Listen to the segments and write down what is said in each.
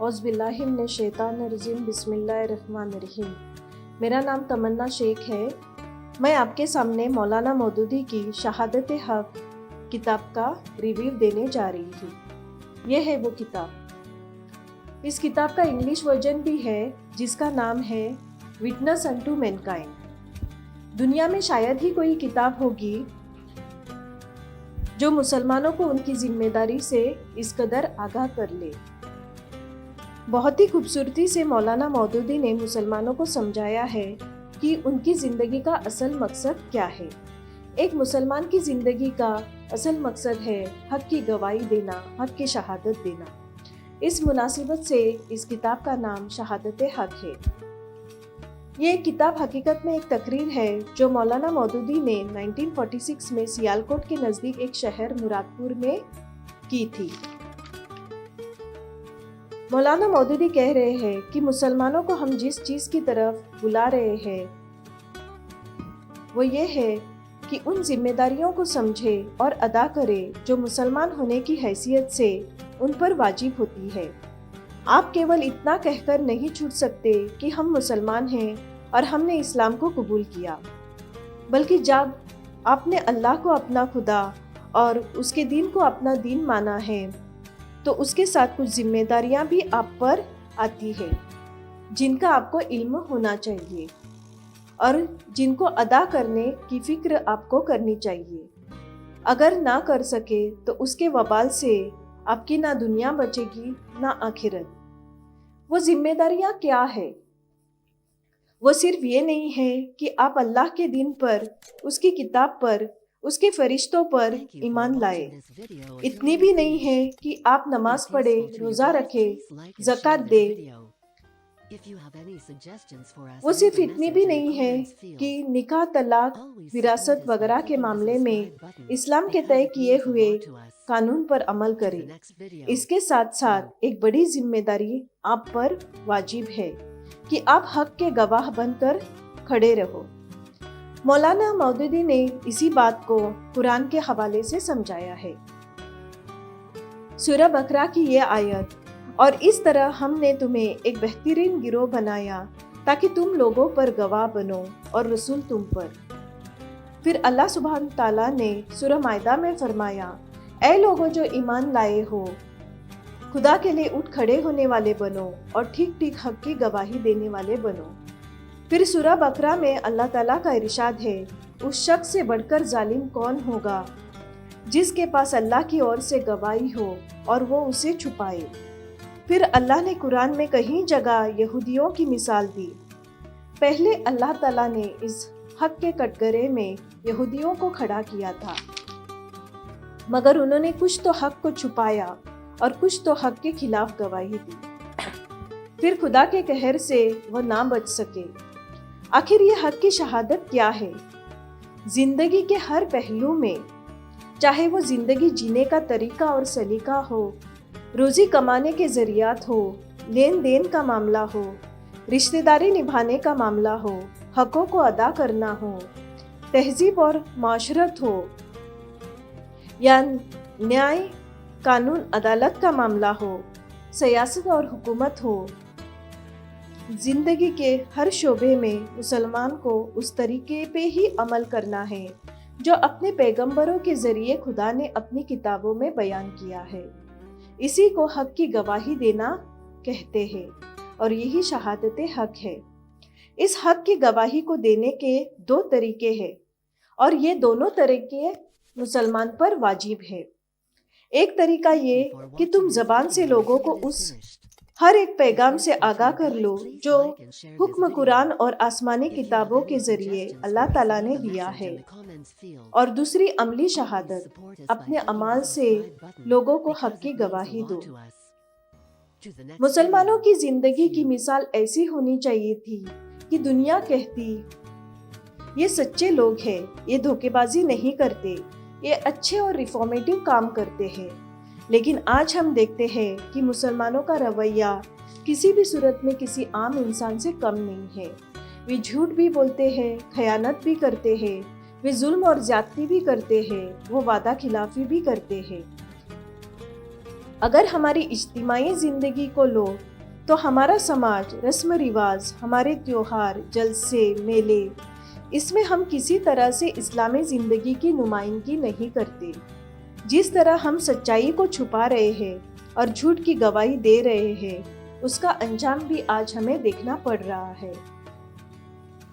औज़ बिल्लाहि मिनश शैतानिर रजीम बिस्मिल्लाहिर रहमानिर रहीम। मेरा नाम तमन्ना शेख है। मैं आपके सामने मौलाना मौदूदी की शहादत हक किताब का रिव्यू देने जा रही हूँ। यह है वो किताब। इस किताब का इंग्लिश वर्जन भी है जिसका नाम है विटनेस अनटू मैनकाइंड। दुनिया में शायद ही कोई किताब होगी जो मुसलमानों को उनकी जिम्मेदारी से इस कदर आगाह कर ले। बहुत ही खूबसूरती से मौलाना मौदूदी ने मुसलमानों को समझाया है कि उनकी ज़िंदगी का असल मकसद क्या है। एक मुसलमान की ज़िंदगी का असल मकसद है हक की गवाही देना, हक की शहादत देना। इस मुनासिबत से इस किताब का नाम शहादत हक है। ये किताब हकीकत में एक तकरीर है जो मौलाना मौदूदी ने 1946 में सियालकोट के नज़दीक एक शहर मुरादपुर में की थी। मौलाना मौदूदी कह रहे हैं कि मुसलमानों को हम जिस चीज़ की तरफ बुला रहे हैं वो ये है कि उन जिम्मेदारियों को समझे और अदा करे जो मुसलमान होने की हैसियत से उन पर वाजिब होती है। आप केवल इतना कहकर नहीं छूट सकते कि हम मुसलमान हैं और हमने इस्लाम को कबूल किया, बल्कि जब आपने अल्लाह को अपना खुदा और उसके दीन को अपना दीन माना है तो उसके साथ कुछ जिम्मेदारियां भी आप पर आती है जिनका आपको इल्म होना चाहिए और जिनको अदा करने की फिक्र आपको करनी चाहिए। अगर ना कर सके तो उसके वबाल से आपकी ना दुनिया बचेगी ना आखिरत। वो जिम्मेदारियां क्या है? वो सिर्फ ये नहीं है कि आप अल्लाह के दीन पर, उसकी किताब पर, उसके फरिश्तों पर ईमान लाए। इतनी भी नहीं है कि आप नमाज पढ़े, रोज़ा रखे, ज़कात दे। वो सिर्फ इतनी भी नहीं है कि निकाह, तलाक, विरासत वगैरह के मामले में इस्लाम के तय किए हुए कानून पर अमल करें। इसके साथ साथ एक बड़ी जिम्मेदारी आप पर वाजिब है कि आप हक के गवाह बनकर खड़े रहो। मौलाना मौदूदी ने इसी बात को कुरान के हवाले से समझाया है। सूरह बकरा की ये आयत, और इस तरह हमने तुम्हें एक बेहतरीन गिरोह बनाया ताकि तुम लोगों पर गवाह बनो और रसूल तुम पर। फिर अल्लाह सुब्हान ताला ने सूरह माइदा में फरमाया, ऐ लोगों जो ईमान लाए हो, खुदा के लिए उठ खड़े होने वाले बनो और ठीक ठीक हक की गवाही देने वाले बनो। फिर सूरह बकरा में अल्लाह ताला का इरशाद है, उस शख्स से बढ़कर जालिम कौन होगा जिसके पास अल्लाह की ओर से गवाही हो और वो उसे छुपाए। फिर अल्लाह ने कुरान में कहीं जगह यहूदियों की मिसाल दी। पहले अल्लाह ताला ने इस हक के कटघरे में यहूदियों को खड़ा किया था, मगर उन्होंने कुछ तो हक को छुपाया और कुछ तो हक के खिलाफ गवाही दी। फिर खुदा के कहर से वह ना बच सके। आखिर ये हक की शहादत क्या है? जिंदगी के हर पहलू में, चाहे वो जिंदगी जीने का तरीका और सलीका हो, रोजी कमाने के जरियात हो, लेन देन का मामला हो, रिश्तेदारी निभाने का मामला हो, हकों को अदा करना हो, तहजीब और माशरत हो, या न्याय, कानून, अदालत का मामला हो, सियासत और हुकूमत हो, जिंदगी के हर शोबे में मुसलमान को उस तरीके पे ही अमल करना है जो अपने पैगंबरों के जरिए खुदा ने अपनी किताबों में बयान किया है। इसी को हक की गवाही देना कहते हैं और यही शहादत हक है। इस हक की गवाही को देने के दो तरीके हैं और ये दोनों तरीके मुसलमान पर वाजिब है। एक तरीका ये कि तुम जबान से लोगों को उस हर एक पैगाम से आगाह कर लो जो हुक्म कुरान और आसमानी किताबों के जरिए अल्लाह ताला ने दिया है, और दूसरी अमली शहादत, अपने अमाल से लोगों को हक की गवाही दो। मुसलमानों की जिंदगी की मिसाल ऐसी होनी चाहिए थी कि दुनिया कहती, ये सच्चे लोग हैं, ये धोखेबाजी नहीं करते, ये अच्छे और रिफॉर्मेटिव काम करते हैं। लेकिन आज हम देखते हैं कि मुसलमानों का रवैया किसी भी सूरत में किसी आम इंसान से कम नहीं है। वे झूठ भी बोलते हैं, खयानत भी करते हैं, वे जुल्म और ज्यादती भी करते हैं, वो वादा खिलाफी भी करते हैं। अगर हमारी इज्तिमाई ज़िंदगी को लो تو ہمارا سماج، رسم و رواج، ہمارے تیوہار، جلسے، میلے، اس میں ہم کسی طرح سے اسلامی زندگی کی نمائندگی نہیں کرتے۔ جس طرح ہم سچائی کو چھپا رہے ہیں اور جھوٹ کی گواہی دے رہے ہیں، اس کا انجام بھی آج ہمیں دیکھنا پڑ رہا ہے،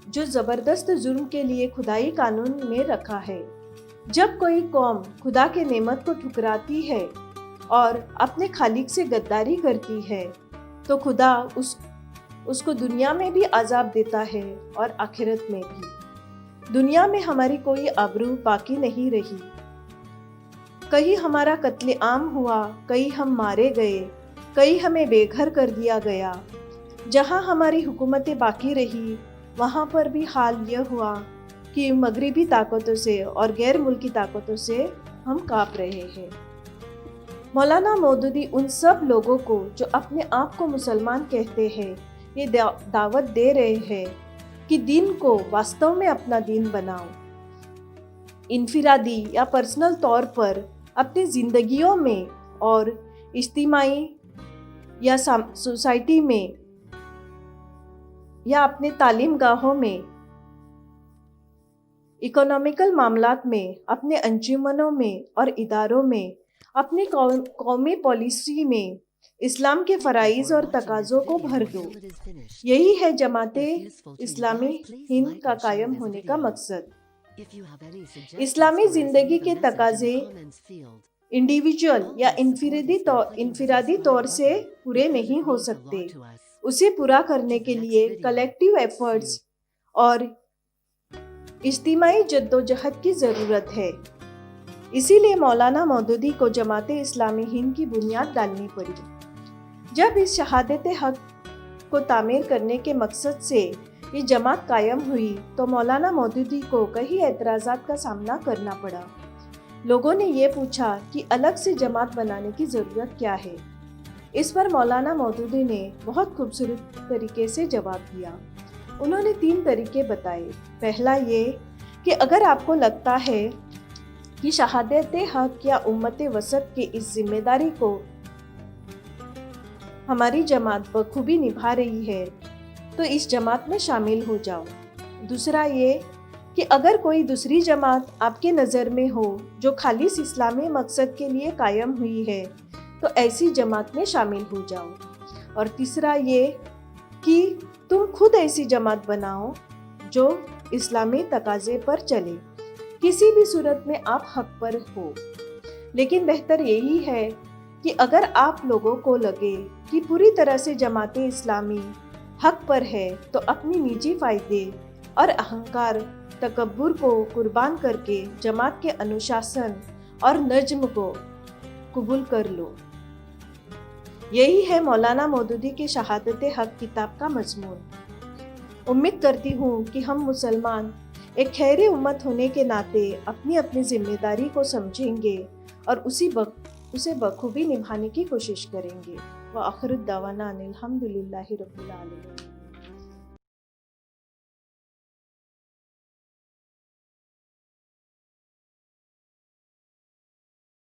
جو زبردست جرم کے لیے خدائی قانون میں رکھا ہے۔ جب کوئی قوم خدا کے نعمت کو ٹھکراتی ہے اور اپنے خالق سے غداری کرتی ہے تو خدا اس کو دنیا میں بھی عذاب دیتا ہے اور آخرت میں بھی۔ دنیا میں ہماری کوئی آبرو باقی نہیں رہی۔ کہیں ہمارا قتل عام ہوا، کہیں ہم مارے گئے، کہیں ہمیں بے گھر کر دیا گیا۔ جہاں ہماری حکومتیں باقی رہی، وہاں پر بھی حال یہ ہوا کہ مغربی طاقتوں سے اور غیر ملکی طاقتوں سے ہم کانپ رہے ہیں۔ مولانا مودودی ان سب لوگوں کو جو اپنے آپ کو مسلمان کہتے ہیں یہ دعوت دے رہے ہیں کہ دین کو واستو میں اپنا دین بناؤ۔ انفرادی یا پرسنل طور پر اپنی زندگیوں میں اور اجتماعی یا سوسائٹی میں یا اپنے تعلیم گاہوں میں، اکنامیکل معاملات میں، اپنے انجمنوں میں اور اداروں میں، اپنی قومی پالیسی میں اسلام کے فرائض اور تقاضوں کو بھر دو۔ یہی ہے جماعت اسلامی ہند کا قائم ہونے کا مقصد۔ اسلامی زندگی کے تقاضے انڈیویجول یا انفرادی طور سے پورے نہیں ہو سکتے۔ اسے پورا کرنے کے لیے کلیکٹیو ایفرٹس اور اجتماعی جدوجہد کی ضرورت ہے۔ اسی لیے مولانا مودودی کو جماعت اسلامی ہند کی بنیاد ڈالنی پڑی۔ جب اس شہادت حق کو تعمیر کرنے کے مقصد سے یہ جماعت قائم ہوئی تو مولانا مودودی کو کئی اعتراضات کا سامنا کرنا پڑا۔ لوگوں نے یہ پوچھا کہ الگ سے جماعت بنانے کی ضرورت کیا ہے؟ اس پر مولانا مودودی نے بہت خوبصورت طریقے سے جواب دیا۔ انہوں نے 3 طریقے بتائے۔ پہلا یہ کہ اگر آپ کو لگتا ہے کہ شہادت حق یا امت وسط کی اس ذمہ داری کو ہماری جماعت بخوبی نبھا رہی ہے تو اس جماعت میں شامل ہو جاؤ۔ دوسرا یہ کہ اگر کوئی دوسری جماعت آپ کے نظر میں ہو جو خالص اسلامی مقصد کے لیے قائم ہوئی ہے تو ایسی جماعت میں شامل ہو جاؤ۔ اور تیسرا یہ کہ تم خود ایسی جماعت بناؤ جو اسلامی تقاضے پر چلے۔ کسی بھی صورت میں آپ حق پر ہو، لیکن بہتر یہی ہے کہ اگر آپ لوگوں کو لگے کہ پوری طرح سے جماعت اسلامی حق پر ہے تو اپنی نجی فائدے اور اہنکار تکبر کو قربان کر کے جماعت کے انوشاسن اور نظم کو قبول کر لو۔ یہی ہے مولانا مودودی کے شہادت حق کتاب کا مضمون۔ امید کرتی ہوں کہ ہم مسلمان ایک خیر امت ہونے کے ناطے اپنی اپنی ذمہ داری کو سمجھیں گے اور اسے بخوبی نبھانے کی کوشش کریں گے۔ وآخر الدعوانا ان الحمد للہ رب العالمین۔